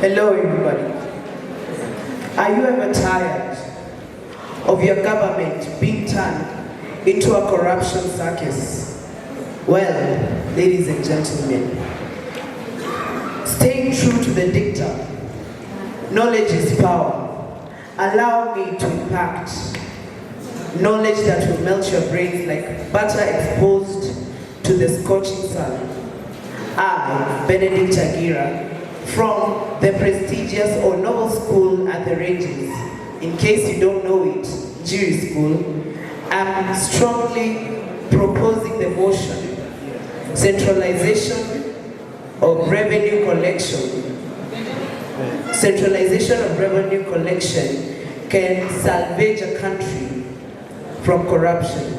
Hello everybody. Are you ever tired of your government being turned into a corruption circus? Well, ladies and gentlemen, staying true to the dictum, knowledge is power. Allow me to impact knowledge that will melt your brains like butter exposed to the scorching sun. I, Benedict Agira, from the prestigious or noble school at the Ranges, in case you don't know it, Nyeri School, I'm strongly proposing the motion, centralization of revenue collection. Centralization of revenue collection can salvage a country from corruption.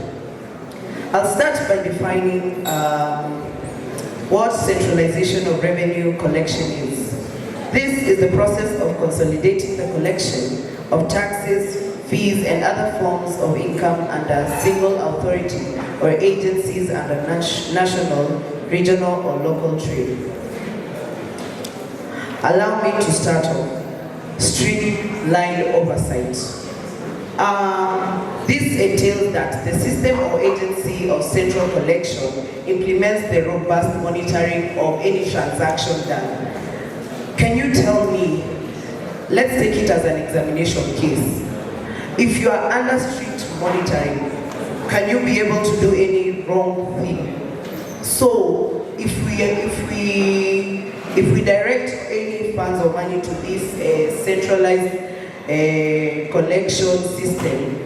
I'll start by defining what centralization of revenue collection is. This is the process of consolidating the collection of taxes, fees, and other forms of income under a single authority or agencies under national, regional, or local trade. Allow me to start off. Streamlined oversight. This entails that the system or agency of central collection implements the robust monitoring of any transaction done. Can you tell me, let's take it as an examination case. If you are under strict monitoring, can you be able to do any wrong thing? So, if we direct any funds or money to this centralized collection system,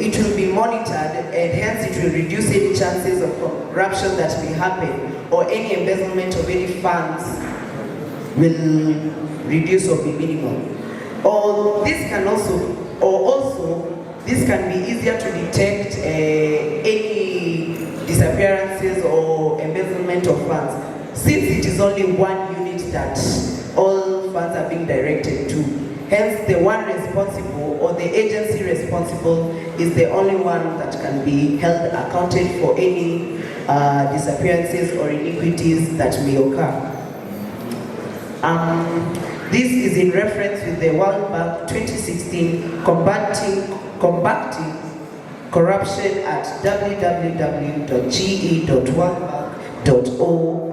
it will be monitored, and hence it will reduce any chances of corruption that may happen, or any embezzlement of any funds will reduce or be minimal. Or this can this can be easier to detect any disappearances or embezzlement of funds, since it is only one unit that all funds are being directed to. Hence, the one responsible or the agency responsible is the only one that can be held accounted for any disappearances or iniquities that may occur. This is in reference with the World Bank 2016 Combating Corruption at www.ge.worldbank.org.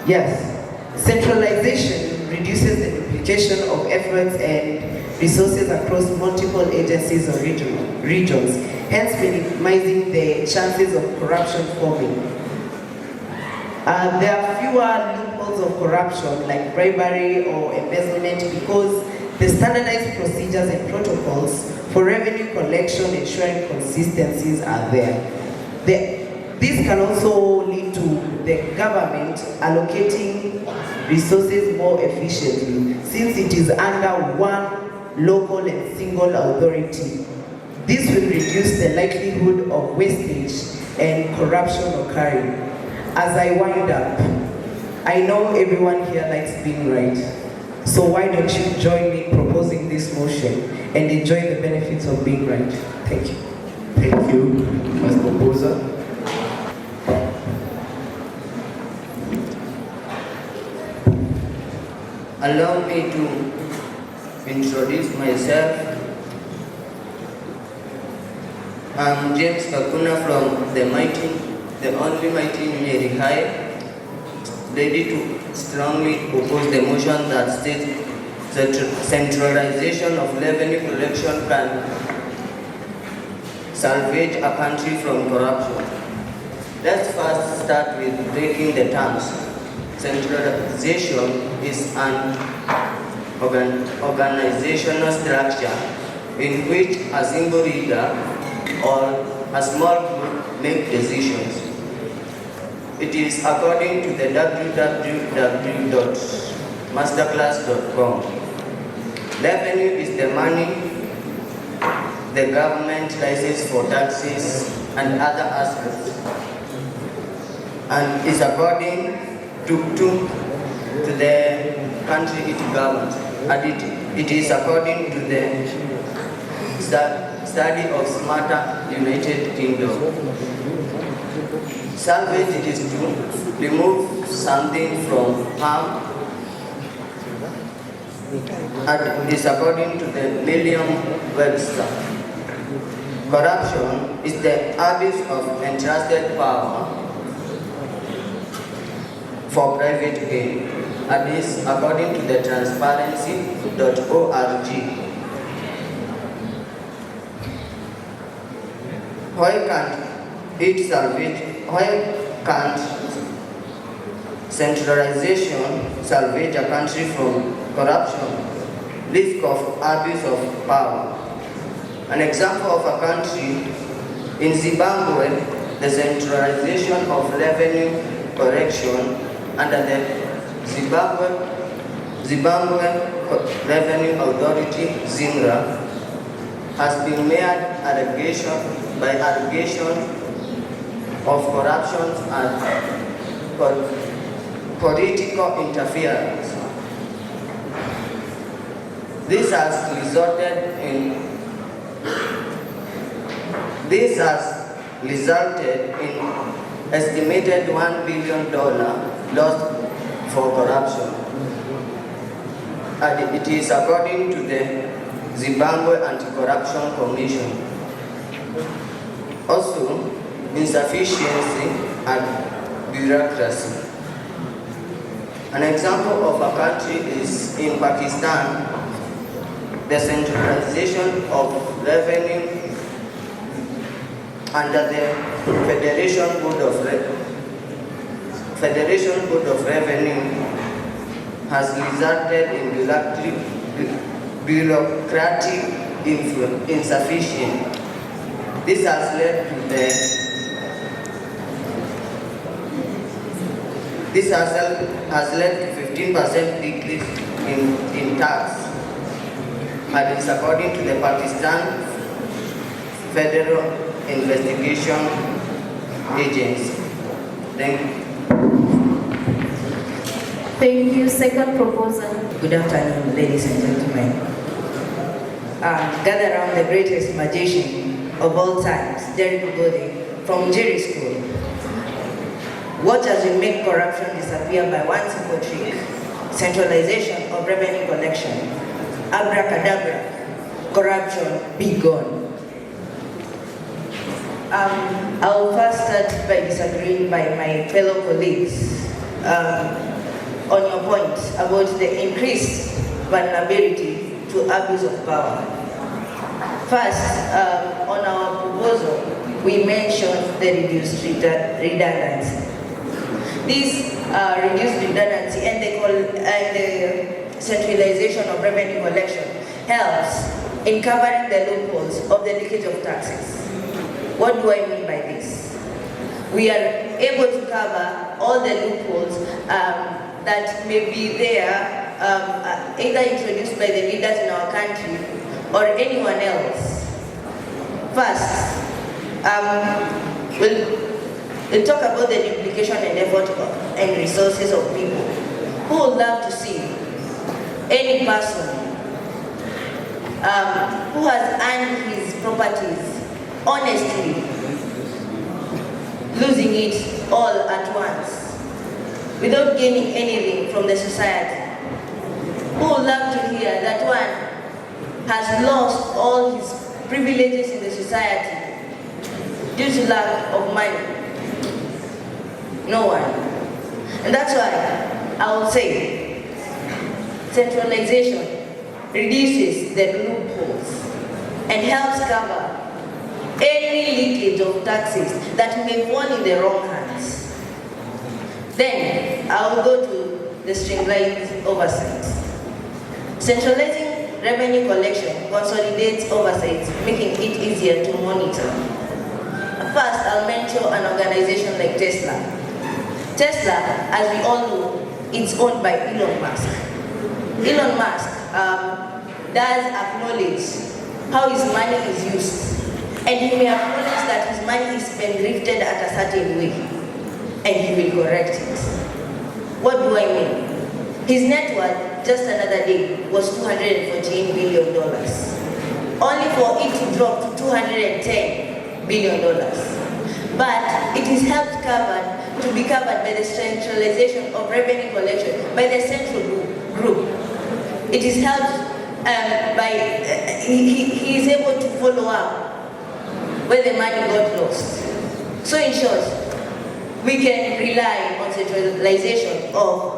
Yes, centralization reduces the duplication of efforts and resources across multiple agencies or regions, hence minimizing the chances of corruption forming. There are fewer loopholes of corruption like bribery or embezzlement because the standardized procedures and protocols for revenue collection ensuring consistencies are there. This can also lead to the government allocating resources more efficiently since it is under one local and single authority. This will reduce the likelihood of wastage and corruption occurring. As I wind up, I know everyone here likes being right. So why don't you join me in proposing this motion and enjoy the benefits of being right? Thank you. Thank you, as proposer. Allow me to introduce myself. I'm James Kakuna from the only mighty Nyeri High, ready to strongly oppose the motion that states that centralization of revenue collection can salvage a country from corruption. Let's first start with breaking the terms. Centralization is an organizational structure in which a single leader or a small group make decisions. It is according to the www.masterclass.com. Revenue is the money the government licenses for taxes and other aspects, and is according to the country it governs. And it is according to the study of smarter United Kingdom. Salvage is to remove something from harm, and is according to the Merriam-Webster. Corruption is the abuse of entrusted power for private gain, and is according to the transparency.org. Why can't centralization salvage a country from corruption, risk of abuse of power? An example of a country, in Zimbabwe, the centralization of revenue collection under the Zimbabwe Revenue Authority, ZIMRA, has been made allegation of corruption and political interference. This has resulted in estimated $1 billion lost for corruption, and it is according to the Zimbabwe Anti-Corruption Commission. Also, insufficiency and bureaucracy. An example of a country is in Pakistan. The centralization of revenue under the Federation Board of Revenue has resulted in bureaucratic insufficiency. This has led to 15% decrease in tax, and it's according to the Pakistan Federal Investigation Agency. Thank you. Thank you. Second proposal. Good afternoon, ladies and gentlemen. Gather around the greatest magician of all times, Rebuttal from Nyeri School. Watch as we make corruption disappear by one simple trick: centralization of revenue collection. Abracadabra, corruption be gone. I'll first start by disagreeing by my fellow colleagues on your point about the increased vulnerability to abuse of power. First, on our proposal, we mentioned the reduced redundancy. This reduced redundancy and the centralization of revenue collection helps in covering the loopholes of the leakage of taxes. What do I mean by this? We are able to cover all the loopholes that may be there, either introduced by the leaders in our country or anyone else. First, we'll talk about the duplication and effort and resources of people who would love to see any person who has earned his properties honestly losing it all at once without gaining anything from the society. Who would love to hear that one has lost all his privileges in the society due to lack of money? No one. And that's why I will say centralization reduces the loopholes and helps cover any leakage of taxes that may fall in the wrong hands. Then I will go to the streamlined oversight. Centralizing revenue collection consolidates oversight, making it easier to monitor. First, I'll mention an organization like Tesla. Tesla, as we all know, it's owned by Elon Musk. Elon Musk does acknowledge how his money is used. And he may acknowledge that his money is spendthrifted at a certain way, and he will correct it. What do I mean? His net worth just another day was $214 billion. only for it to drop to $210 billion. But it is helped to be covered by the centralization of revenue collection by the central group. It is helped he is able to follow up where the money got lost. So in short, we can rely on centralization of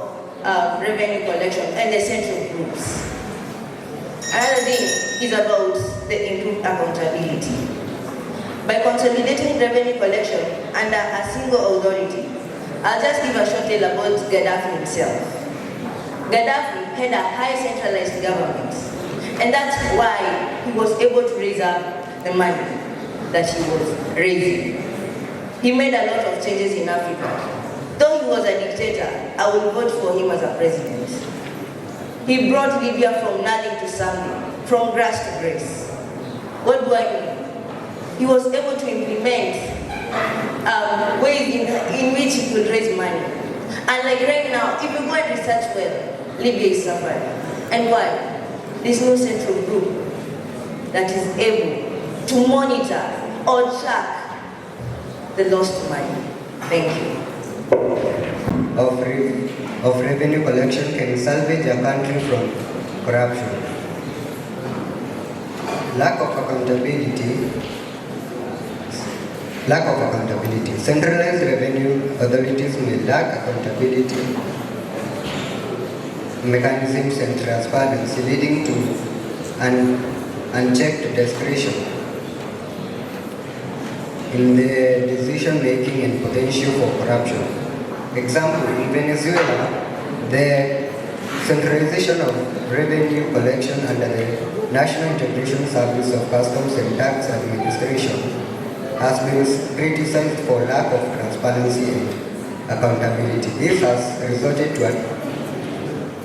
revenue collection and the central groups. Another thing is about the improved accountability. By consolidating revenue collection under a single authority, I'll just give a short tale about Gaddafi himself. Gaddafi had a high centralized government, and that's why he was able to raise up the money that he was raising. He made a lot of changes in Africa. Though he was a dictator, I will vote for him as a president. He brought Libya from nothing to something, from grass to grace. What do I mean? He was able to implement ways in which he could raise money. And like right now, if you go and research well, Libya is suffering. And why? There's no central group that is able to monitor or track the lost money. Thank you. Of revenue collection can salvage a country from corruption. Lack of accountability. Centralized revenue authorities may lack accountability mechanisms and transparency, leading to unchecked discretion in the decision making and potential for corruption. Example, in Venezuela, the centralization of revenue collection under the National Integration Service of Customs and Tax Administration has been criticized for lack of transparency and accountability. This has resulted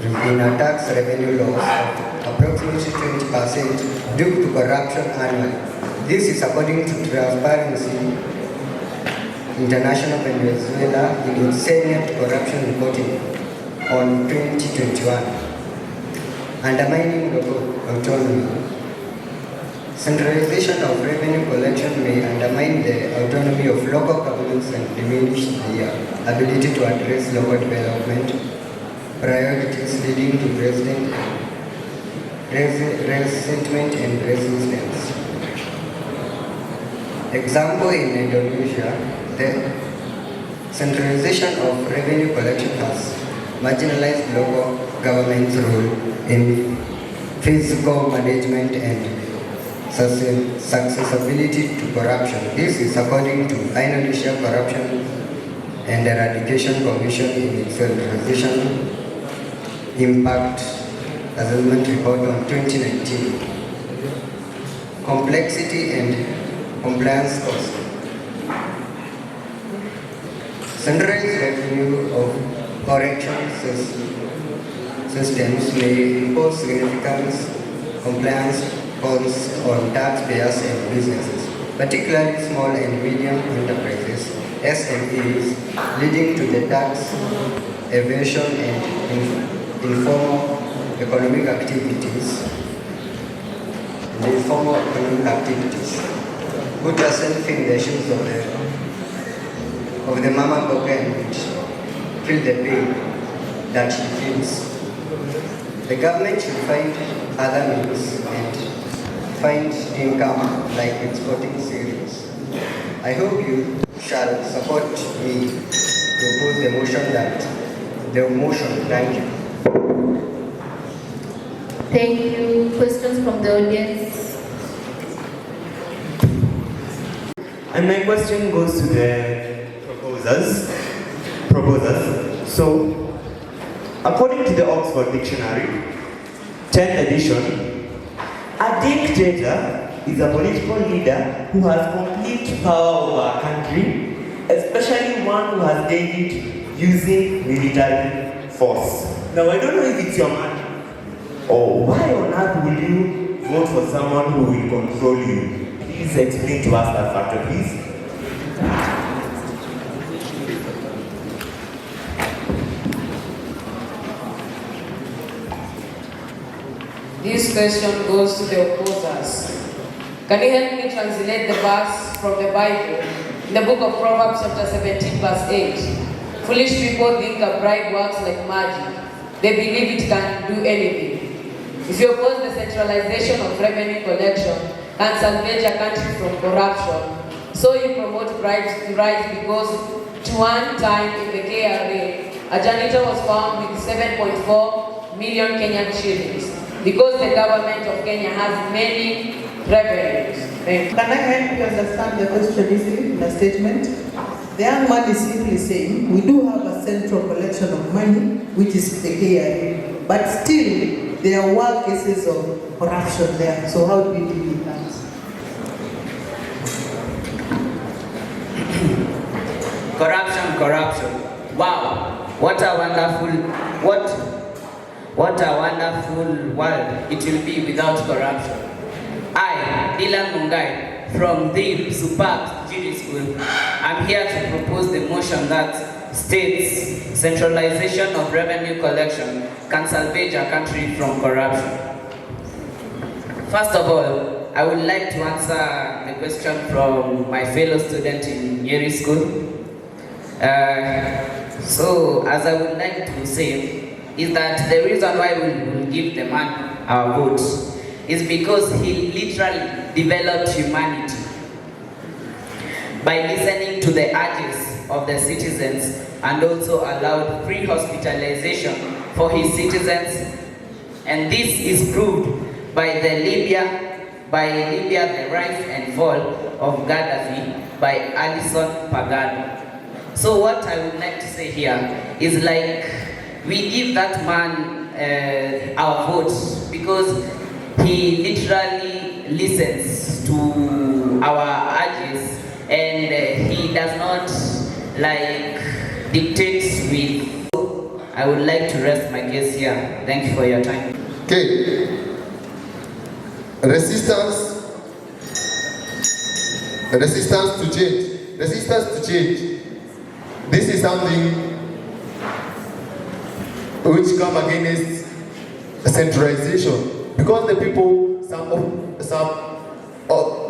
in a tax revenue loss of approximately 20% due to corruption annually. This is according to Transparency International Venezuela in its Senate corruption reporting on 2021. Undermining local autonomy. Centralization of revenue collection may undermine the autonomy of local governments and diminish their ability to address local development priorities, leading to resentment and resistance. Example, in Indonesia, the centralization of revenue collection has marginalized local government's role in fiscal management and accessibility to corruption. This is according to Indonesia Corruption and Eradication Commission in its centralization impact assessment report on 2019. Complexity and compliance cost. Centralized revenue of correction systems may impose significant compliance costs on taxpayers and businesses, particularly small and medium enterprises, SMEs, leading to the tax evasion and informal economic activities. Put yourself in the shoes of the mama boga and feel the pain that she feels. The government should find other means and find income like exporting cereals. I hope you shall support me to oppose the motion. Thank you. Thank you. Questions from the audience? And my question goes to the proposers. So, according to the Oxford Dictionary, 10th edition, a dictator is a political leader who has complete power over a country, especially one who has gained it using military force. Now, I don't know if it's your man, or why on earth will you vote for someone who will control you? Please explain to us that factor, please. This question goes to the opposers. Can you help me translate the verse from the Bible? In the book of Proverbs chapter 17 verse 8. Foolish people think a bribe works like magic. They believe it can do anything. If you oppose the centralization of revenue collection, can salvage a country from corruption. So you promote bribes to rise because to one time in the KRA, a janitor was found with 7.4 million Kenyan shillings because the government of Kenya has many revenues. Can I help you understand the question easily in a statement? The young man is simply saying, we do have a central collection of money, which is the KRA, but still there were cases of corruption there. So how do we deal with that? Corruption. Wow, what a wonderful world it will be without corruption. I, Dylan Mungai, from the superb Nyeri School, I'm here to propose the motion that states centralization of revenue collection can salvage a country from corruption. First of all, I would like to answer the question from my fellow student in Nyeri School. So, as I would like to say, is that the reason why we will give the man our vote is because he literally developed humanity by listening to the urges of the citizens and also allowed free hospitalization for his citizens. And this is proved by Libya, the rise and fall of Gaddafi by Alison Pagano. So what I would like to say here is like we give that man our vote because he literally listens to our urges and he does not like dictate with. I would like to rest my case here. Thank you for your time. Okay. Resistance to change. Resistance to change. This is something which come against centralization because the people, some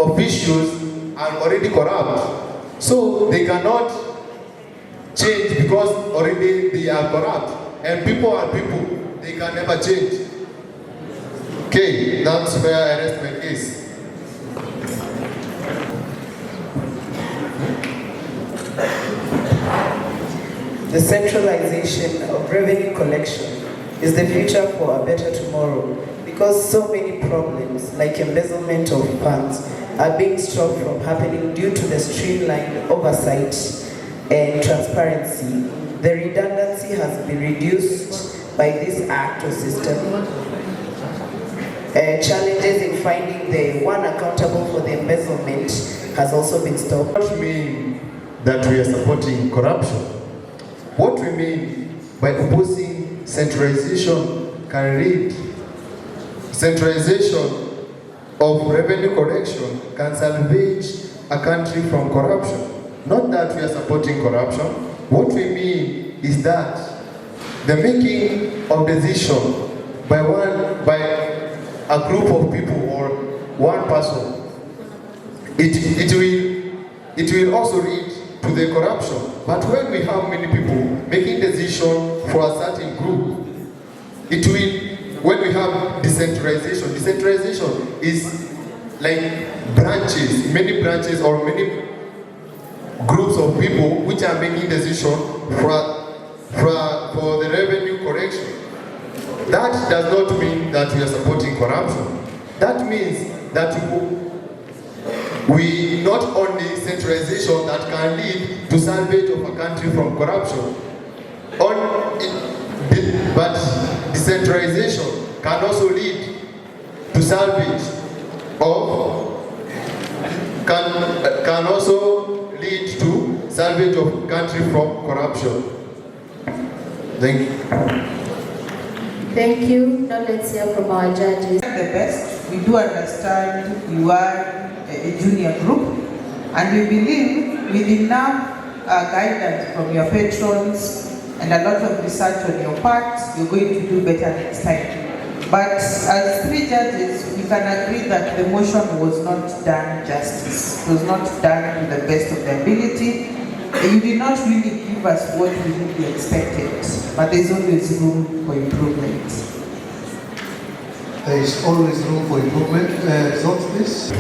officials are already corrupt, so they cannot change because already they are corrupt, and people are people, they can never change. Okay, that's where I rest my case. The centralization of revenue collection is the future for a better tomorrow because so many problems like embezzlement of funds are being stopped from happening due to the streamlined oversight and transparency. The redundancy has been reduced by this act or system. Challenges in finding the one accountable for the embezzlement has also been stopped. What mean that we are supporting corruption? What we mean by opposing centralization can read. Centralization of revenue collection can salvage a country from corruption. Not that we are supporting corruption. What we mean is that the making of decision by a group of people or one person, it will also lead to the corruption. But when we have many people making decisions for a certain group, when we have decentralization is like branches, many branches or many groups of people which are making decisions for the revenue collection. That does not mean that we are supporting corruption. That means that we not only centralization that can lead to salvage of a country from corruption, but decentralization can also lead to salvage of can also lead to salvage of country from corruption. Thank you. Thank you. Now let's hear from our judges. The best. We do understand you are a junior group, and we believe with enough guidance from your patrons and a lot of research on your part, you're going to do better next time. But as three judges, we can agree that the motion was not done justice. It was not done to the best of the ability. You did not really give us what we really expected, but there's always room for improvement. There is always room for improvement. Results, please.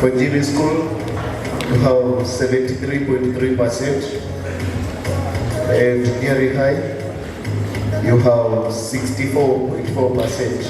For Nyeri School, you have 73.3%. And Nyeri High, you have 64.4%.